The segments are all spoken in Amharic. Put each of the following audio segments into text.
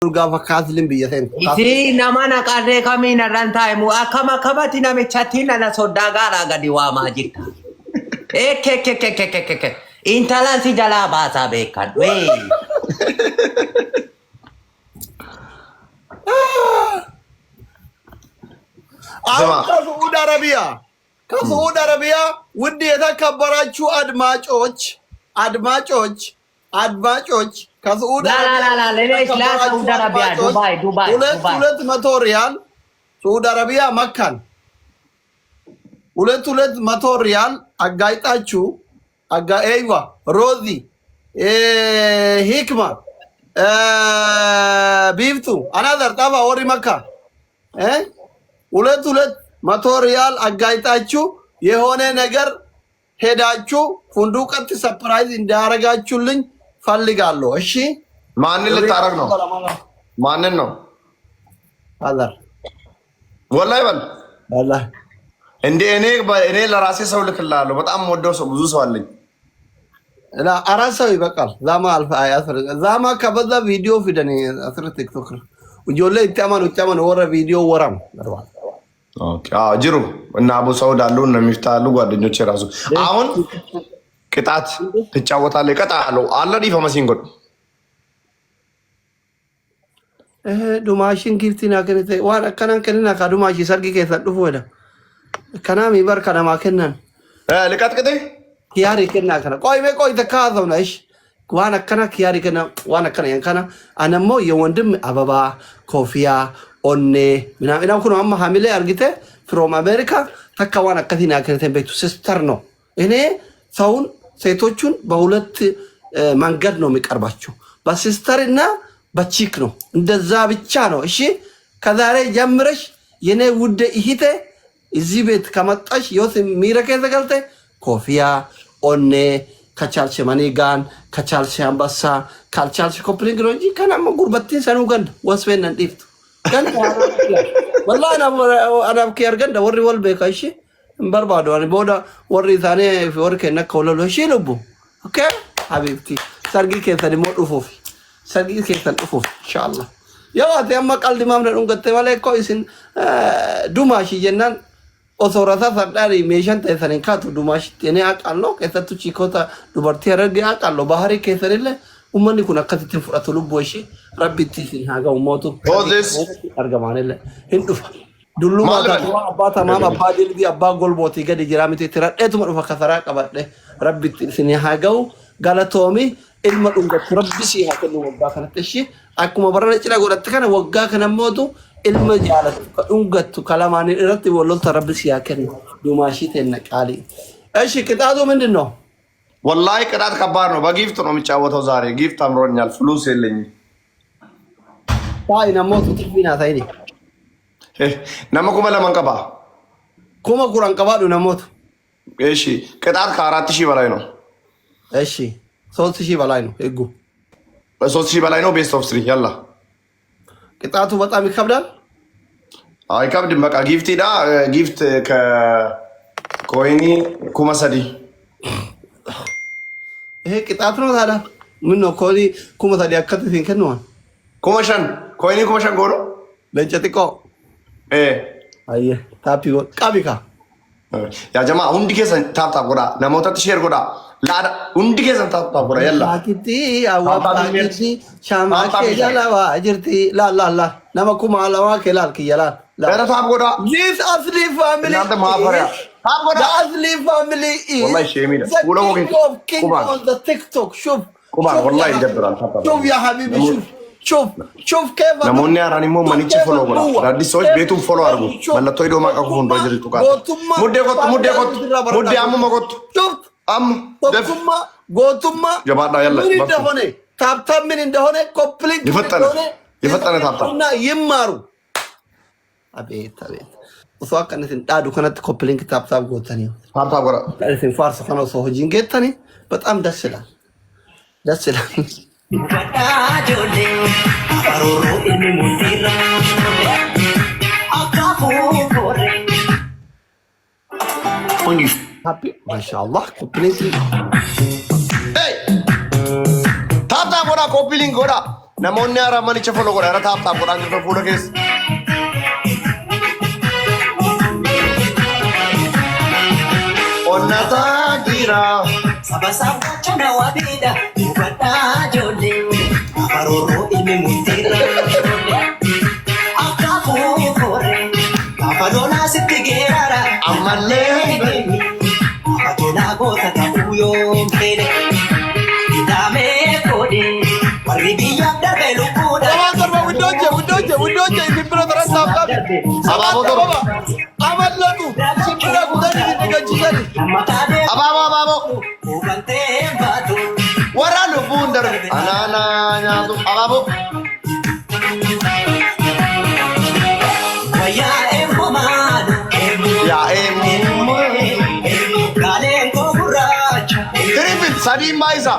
gaafa kaasliin biyya seen. Isi nama naqarree kamiin irraan taa'imu akkama akkamatti namichatti nana soddaa gaaraa gadi waamaa jirta. Intalaan si jalaa baasaa beekan. አሁን ከሳዑዲ አረቢያ ውድ የተከበራችሁ አድማጮች ከሳዑዲ ሁለት መቶ ሪያል ሳዑዲ አረቢያ መካን 200 ሪያል አጋይጣችሁ ኤይዋ ሮዚ ሂክማ ቢፍቱ አናዘር ጠባ ወሪ መካ 200 ሪያል አጋይጣችሁ የሆነ ነገር ሄዳችሁ ፉንዱቀት ሰርፕራይዝ እንዲያረጋችሁልኝ ፈልጋለሁ። እሺ ማንን ልታረግ ነው? ማንን ነው? አላህ ወላሂ በል ወላሂ እንዴ እኔ ለራሴ ሰው ልክላለሁ። በጣም ወደው ሰው ብዙ ሰው አለኝ። አራት ሰው ይበቃል። ዛማ አልፋ ዛማ ከበዛ ቪዲዮ ፊደኔ አስር ቲክቶክ ወጆለ ይተማኑ ወረ ቪዲዮ ወራም ደርዋል። ኦኬ ጅሩ እና አቡ ሰውድ አሉ እና ሚፍታሉ ጓደኞቼ ራሱ አሁን ቅጣት ትጫወታለህ። እቀጣለሁ አለ ዲፈ መሲንጎ ዱማሽን ጊፍቲና ከነተ ዋን አከናን ከነና ካዱማሺ ሰርጊ ከሰዱፍ ወደ ከናሚ በርከና ማከናን ልቀጥቅጥ ኪያሪ ከና ከና ቆይ ተካዘው ነሽ ዋን አከና ኪያሪ ከና ዋን አከና ያንከና አነሞ የወንድም አበባ ኮፊያ ኦኔ ምናምን አኩን አማ ሐሚሌ አርግተ ፍሮም አሜሪካ ተካዋን አከቲና ከነተ ቤቱ ሲስተር ነው። እኔ ሰውን ሴቶቹን በሁለት መንገድ ነው የሚቀርባቸው፣ በሲስተር እና በቺክ ነው። እንደዛ ብቻ ነው። እሺ ከዛሬ ጀምረሽ የኔ ውድ እህቴ እዚህ ቤት ከመጣሽ የውስ ሚረከ ዘገልተ ኮፊያ ኦኔ ከቻልሽ ማኒጋን ከቻልሽ አንበሳ ካልቻልሽ ኮፕሊንግ ነው እንጂ ከናም ጉርበቲን ሰኑ ገንድ ወስበን እንዲፍቱ ገንድ والله انا بكير ገንድ ወሪ ወልበ ካይሽ እንበርባዶ አን ቦዳ ወሪ ታኔ ወርከ ነከውለሎ እሺ ልቡ ኦኬ ሀቢብቲ ሰርጊ ከሰዲ ሞዱፉፍ ሰርጊ ከሰን ዱፉፍ ኢንሻአላህ ያዋት ያማቃል ዲማም ነው ገተ ማለት ኮይስን ዱማሽ የናን ኦሶራታ ፈዳሪ ሜሽን ተሰነን ካቱ ዱማሽ እኔ አቃለው ከሰቱ ቺኮታ ዱበርቲ ያረግ አቃለው ባህሪ ከሰረለ ኡመኒ ኩና ከትት ፍራቱ ልቦ እሺ ረቢቲ ሲሃጋው ሞቱ አርገማነለ እንዱፋ ዱሉ ማታ አባታ ማማ ባዲል ቢ አባ ጎልቦቲ ገዲ ጅራሚቲ ትራደቱ መድፋ ከፈራ ቀበደ ረቢቲ ሲሃጋው ጋላቶሚ ilma dhungatu rabbi si haa kennu waggaa kanatti ishi akkuma barana cina godhatte kana waggaa kana mootu ilma jaalatu ka dhungatu kalamaanii irratti wallolta rabbi si haa kennu dumaashii teenna qaali እሺ ቅጣቱ ምንድን ነው? ወላሂ ቅጣት ከባድ ነው። በጊፍት ነው የሚጫወተው ዛሬ። ጊፍት አምሮኛል፣ ፍሉስ የለኝም። ታይ ነሞቱ ቲቪና ታይኒ ነመ ኩመ ለመንቀባ ኩመ ኩራን ቀባዱ ነሞቱ። እሺ ቅጣት ከ4000 በላይ ነው። እሺ 3000 በላይ ነው ህጉ። 3000 በላይ ነው። ቤስት ኦፍ 3 ያላ ቅጣቱ በጣም ይከብዳል። አይከብድም። በቃ ጊፍት ዳ ጊፍት ከኮይኒ ኩመሰዲ ይሄ ቅጣት ነው ታዲያ ምን ነው? ኮኒ ኩመሰዲ አከተፊን ከነዋል ኩመሸን ኮይኒ ኩመሸን ጎሮ ለጨጥቆ አየ ታፒ ቃቢካ ያ ጀማ ሁንዲ ከሰን ታፕ ጎዳ ነሞታት ሼር ጎዳ ላዳ ሁንዲ ከሰን ታፕ ጎዳ ያላ አኪቲ አዋባኪቲ ሻማኬ ያላዋ አጅርቲ ላላላ ነመኩማ አላዋ ከላል ከያላል ላ ታፕ ጎዳ ዚስ አስሊ ፋሚሊ እናንተ ማፈሪያ ታፕ ጎዳ አስሊ ፋሚሊ ወላሂ ሼሚዳ ሁሉ ወገን ኩባ ቲክቶክ ሹፍ ኩባ ወላሂ ይደብራል። ታፕ ሹፍ ያ ሀቢቢ ሹፍ ከባ ነሞኒ አራኒሞ ማኒቺ ፎሎ ጎዳ አዲስ ሰዎች ቤቱን ፎሎ አድርጉ። መለቶ ሄዶ ማቀቁ ፎንዶ ይጅሪቱ ቃ ሙዴ አሙ መቆት ሹፍ አሙ ደፍማ ጎቱማ ጀባዳ ያለ ምን እንደሆነ ታፕታፕ ምን እንደሆነ ኮምፕሊት የፈጠነ ታፕታፕ እና ይማሩ። አቤት እሷ ከነትን ዳዱ ከነት ኮምፕሊት ታፕታፕ ጎተኒ ታፕታፕ ጎራ ከነትን ፋርስ ከነው ሰው ጂንጌተኒ በጣም ደስ ይላል። happy ማሻአላህ ኮምፕሊት ታፕታፕ ጎራ ኮፒ ሊንክ ጎራ namoonni haaraa manicha foloo godha irra taaptaap godhaan jirtu fuula keessa. Onnataa jira. Saba saba chana wabida, ubata jole, abaroro ime mutira. Akapu kore, kapalona sitigera, Ammalle. Akena gota kapuyo mpere, idame kode, waribiya dabelu kuda. Torba windoje isin bira dara taaptaap. Abaaboo torba. Amallatu isin bira gudani isin dhigachiisani. Abaaboo. Ubante batu, Warra lubbuun darbe. Anaana nyaatu. Abaaboo. waya embomado, Yaa eenyu. kalen koguracha. Tiriffin sadii maayisa.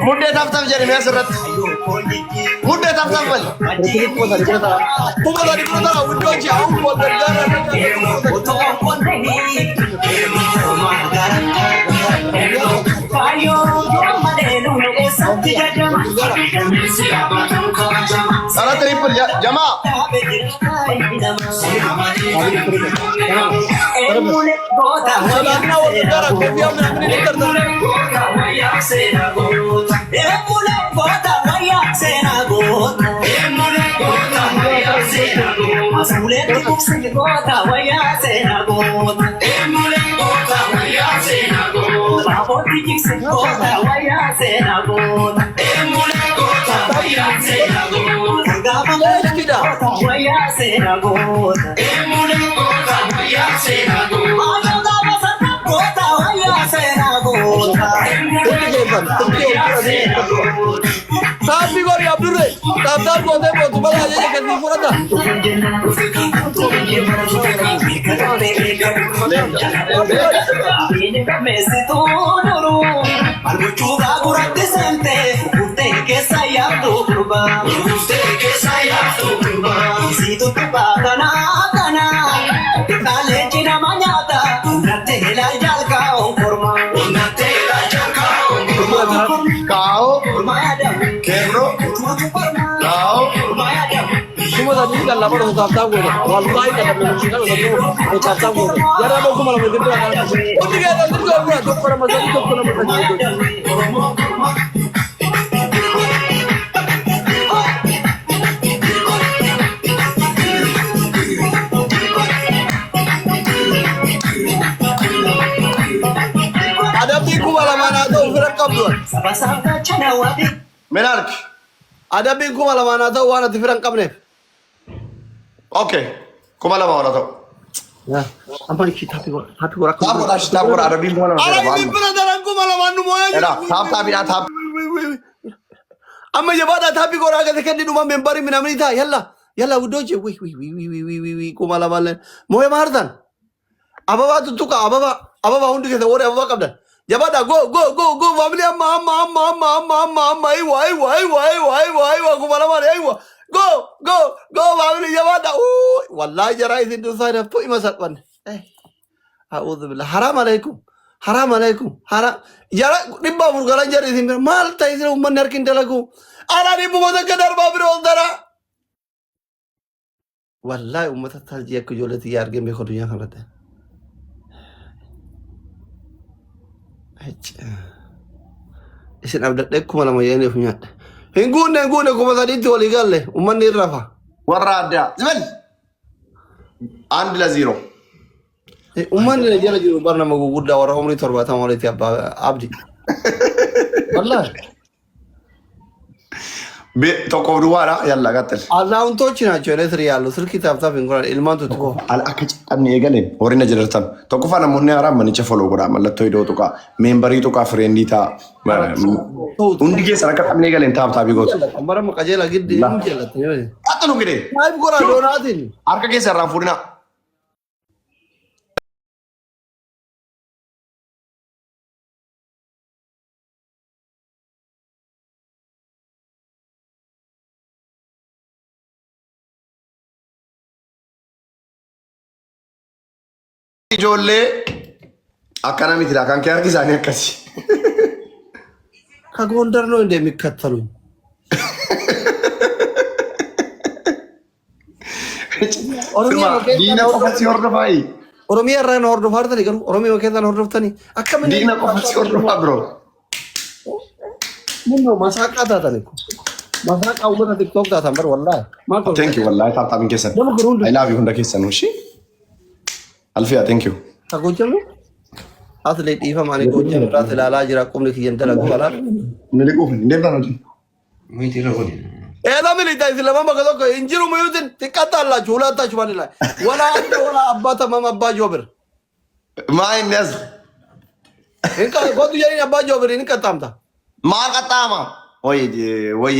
Mundee taphtaaf jedhame asirratti. Mundee taphtaaf malee. Kuma tadi bira dara windoje awun wal gargaara. Sana tiriffin jamaa. Sadarna wal gargaara kofiyaa minamni ni gargaara. Tapi kau ya Abdul Rey, tahu kau teh mau coba aja jadi kasih pura Kau. Kero. Kau. Semua tadi kan lama udah tahu gue, wallahi kan belum kita udah tahu gue. Jadi aku malah begitu kan. Oh tiga nanti gue tuh para masuk itu pun ada piku malah mana tuh rekam tuh. Menark. Ada piku malah mana tuh wana di rekam nih. Okay. Kuma lama wala to. Ya, apa ini tapi gua rakam. Tapo Arabi mo na. Ara ini beneran gua malah manu mo ya. Tap ina tap. Amma jabada tapi gua raga dekan di rumah membari minamni ta. Yalla udoje. Wi gua malah malah. Mo ya mardan. Ababa tu tuka ababa undi ke ore ababa kabdan. Jabada go family amma wai gua malah malah ai wa. Go family jabada. Wallahi jara izin tu saya tu imasat wan. A'udzubillah. Haram alaikum. Jara nimba murgalan jari izin mal ta izin umman narkin dalagu. Ara ni bu moda kadar babiro dara. Wallahi ummat taljiya ku jolati yar ge me khodunya khalate. Isin abda dekku malam yene funya. Hingune kuma tadi itu wali galle umman ni rafa. Warra ada. Zemen. 1-0. Umman ni jara jiru barna magu gudda wara umri torba tamale tiap abdi. Wallahi. Be toko duwara yalla gatel. Allah untuk cina cina serialu sur kitab tapi ngora ilman tu tu. Al akaj anni egalen orina jelertam. Toko fana munne ara manicha follow goda malatto ido to ka memberi to ka friendi ta. Undi ke saraka anni egalen tab tabi got. Amara makaje lagi di jalan tu. Atanu gide. Naib gora donatin. Arka ke sarra furina. Ijoollee akkana miti dha kan kee harki isaanii akkasi. ከጎንደር ነው እንደሚከተሉኝ ዲና ቆፈሲ ወርደፋይ ኦሮሚያ ራና ወርደፋርተኒ ገሩ ኦሮሚያ ወከታን ወርደፍተኒ አከምን ዲና ቆፈሲ ወርደፋ ብሮ ምን ነው ማሳቃታ ታለኩ ማሳቃው ወደ ቲክቶክ ዳታምበር ወላሂ ማቆ ቴንክ ዩ ወላሂ ታጣም ከሰን አይ ላቭ ዩ እንደ ከሰን እሺ አልፊያ ቴንክ ዩ ታጎጀሉ አትሌት ይፋ ማኔ ጎጀሉ ራስ ላላ ጅራ ቁምልክ ይንደላቁ ባላ ንልቁ እንደባ ነው ምን ትረጎኝ ኤላ ምን ይታይ ስለማ በከለኮ እንጅሩ ሙዩትን ትቀጣላችሁ ሁላታችሁ ባለ ላይ ወላ አንተ ወላ አባተ ማማባጆ ብር ማይነስ እንካ ጎዱ የኔ አባጆ ብር እንቀጣምታ ማቀጣማ ወይ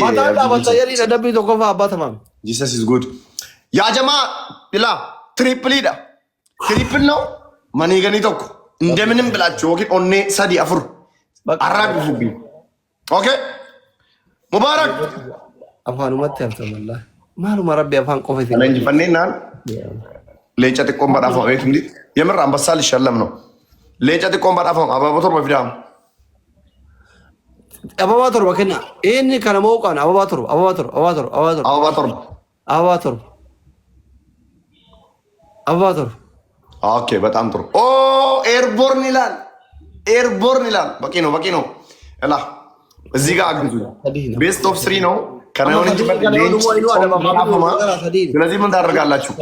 ማታ ባታ የኔ ደብይ ተቆፋ አባተ ማም ጂሰስ ኢዝ ጉድ ያ ጀማ ኢላ ትሪፕል ነው ማን ይገኒ ተኩ እንደምንም ብላችሁ ኦኬ ኦኔ ሰዲ አፍሩ አራግፉብኝ ኦኬ ሙባረክ አፋኑ መተምተመላ ማሉ ማረቢ አፋን ቆፈት ለንጅ ፈኔናን ለጨት ቆም ባዳፋ ወይት እንዴ የምር አንበሳል ይሸለም ነው ለጨት ቆም ባዳፋ አባባቶር በፊዳም አባባቶር በከና እኔ ከነመው ቃን አባባቶር ኦኬ በጣም ጥሩ ኦ ኤርቦርን ይላል በቂ ነው እላ እዚህ ጋር አግዙ ቤስት ኦፍ 3 ነው ከናውን እንጂ ስለዚህ ምን ታደርጋላችሁ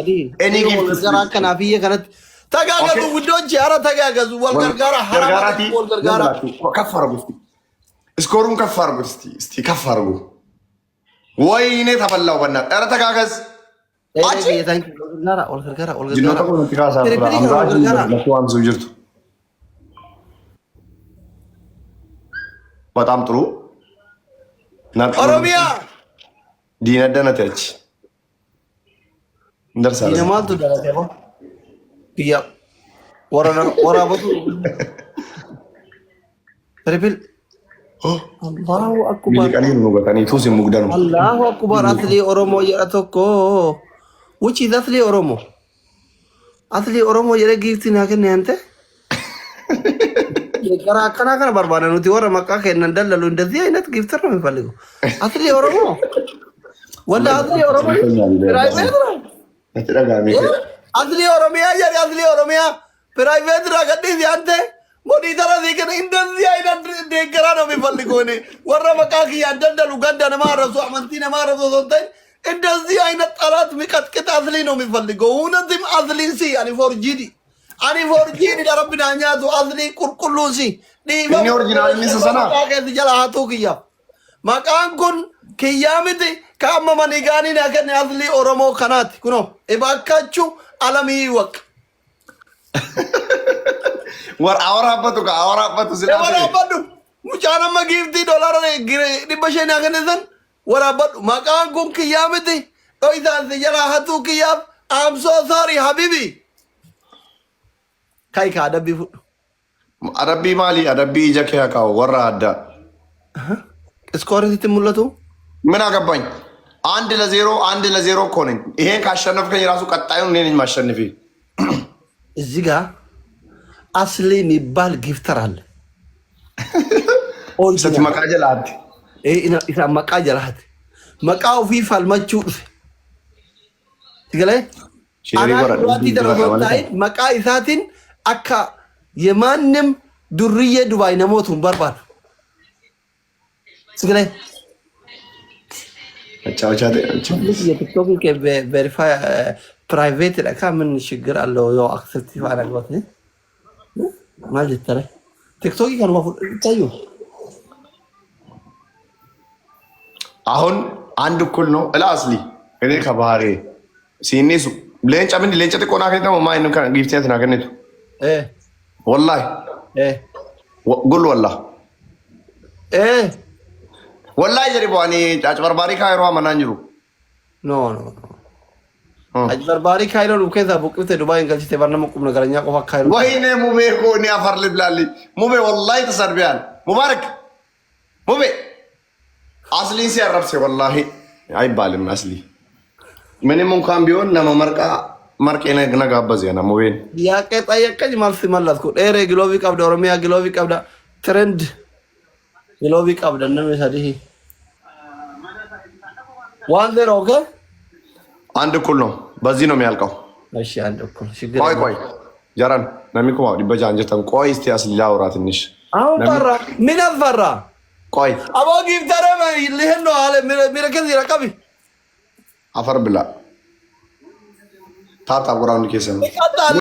እኔ ጊፍት ዘራከና ፍዬ ከነት ተጋገዙ ውዶች ኧረ ተጋገዙ ወልገርጋራ ሐራማቲ ወልገርጋራ ከፈርጉ ስኮሩን ከፈርጉ እስቲ ከፈርጉ ወይኔ ተበላው በእናትህ ኧረ ተጋገዝ አጭ ወልገርጋራ በጣም ጥሩ ኦሮሚያ ዲነደነተች እንደርሳለ ዲነማልቱ ደረሰው ቢያ ወራበቱ ትሪፕል አላሁ አክበር ሚሊቀኒ ነው በቃ ቱስ ሙግዳ ነው አላሁ አክበር አትሊ ኦሮሞ የአቶኮ ውጪ አትሊ ኦሮሞ የረጊፍቲና ከነንተ የቀራ ከናከራ ባርባና ነው ትወራ መቃ ከነንደለሉ እንደዚህ አይነት ጊፍተር ነው የሚፈልገው አትሊ ኦሮሞ ወላ አትሊ ኦሮሞ ፕራይቬት ነው አትሊ ኦሮሚያ ፕራይቬት ራገዲስ ያንተ ሞዲተራ ዚከነ እንደዚህ አይነት ደገራ ነው የሚፈልገው እኔ ወራ መቃ ያንደለሉ ገንዳ ነማረሱ አመንቲ ነማረሱ ሶንታይ እንደዚህ አይነት ጠላት ሚቀጥቅጥ አትሊ ነው የሚፈልገው እውነትም አትሊ ሲ አሊፎርጂዲ ለረብና ኛቱ አዝሊ ቁርቁሉሲ እኔ ኦሪጂናል ሚሰሰና ካገዝ ጀላቱ ክያ ማቃንኩን ክያምቲ ካመመኒ ጋኒ ናከነ አዝሊ ኦሮሞ ከናት ኩኖ እባካቹ አለሚ ወቅ አወራበቱ ወራበዱ ሙጫናማ ጊፍቲ ዶላር ዲበሸና ከነዘን ወራበዱ ማቃንኩን ክያምቲ ኦይዛዝ ጀላቱ ክያብ አም ሶ ሶሪ ሀቢቢ ካይካ አደቢ ማሊ አደቢ ጀከያ ካው ወራዳ ስኮር ትሙለቱ ምን አገባኝ 1-0 እኮ ነኝ ይሄን ካሸነፍከኝ ራሱ ቀጣዩን እኔ ነኝ ማሸነፊ እዚህ ጋር አስሊ የሚባል ጊፍተር አለ ሰት መቃጀላት ኢሳ መቃጀላት መቃው ፊፋል መቹ ትገለ መቃ ኢሳቲን አካ የማንም ዱርዬ ዱባይ ነሞቱን በርባር ስግለ የቲክቶክ ቬሪፋይ ፕራይቬት ለካ ምን ችግር አለው ያው አክሰፕቲቭ አደረገው ማለት ተረ ቲክቶክ kan ታዩ አሁን አንድ እኩል ነው እላስሊ እኔ ከባህሬ ሲኔሱ ለንጫ ምን ለንጫ ተቆና ከደሞ ማይንም kan ጊፍት ናገነቱ والله قول والله والله جربوني اجبرباري كايرو منانجرو نو اجبرباري كايرو كذا بوقت دبي انقلت برنامجكم نغرኛ ቆፋ ካይሮ وينه موبي كوني افر لبلالي موبي والله تسربيان مبارك موبي اصلي سيربس والله አይባልም اصلي ምንም እንኳን ቢሆን ለመመርቃ ማርኬና ገናጋባዝ ያና ሞቤን ያቀ ጠየቀኝ ማልፍ መላስኩ ኤሬ ግሎቪ ቀብዳ ኦሮሚያ ግሎቪ ቀብዳ ትሬንድ Kiloo bii qabdan namni sadii. Waan zero okay? አንድ እኩል ነው። በዚህ ነው የሚያልቀው። እሺ አንድ እኩል ችግር ቆይ ቆይ ጀራን ነሚኩማ ዲበጃ አንጀተን ቆይ እስቲ አስሊ ላውራ ትንሽ አሁን ፈራ ምን አፈራ ቆይ አቦ ጊፍተረ ይልህን ነው አለ ሚረከዝ ይረቀብ አፈር ብላ ታታ ቁራውን ኬሰን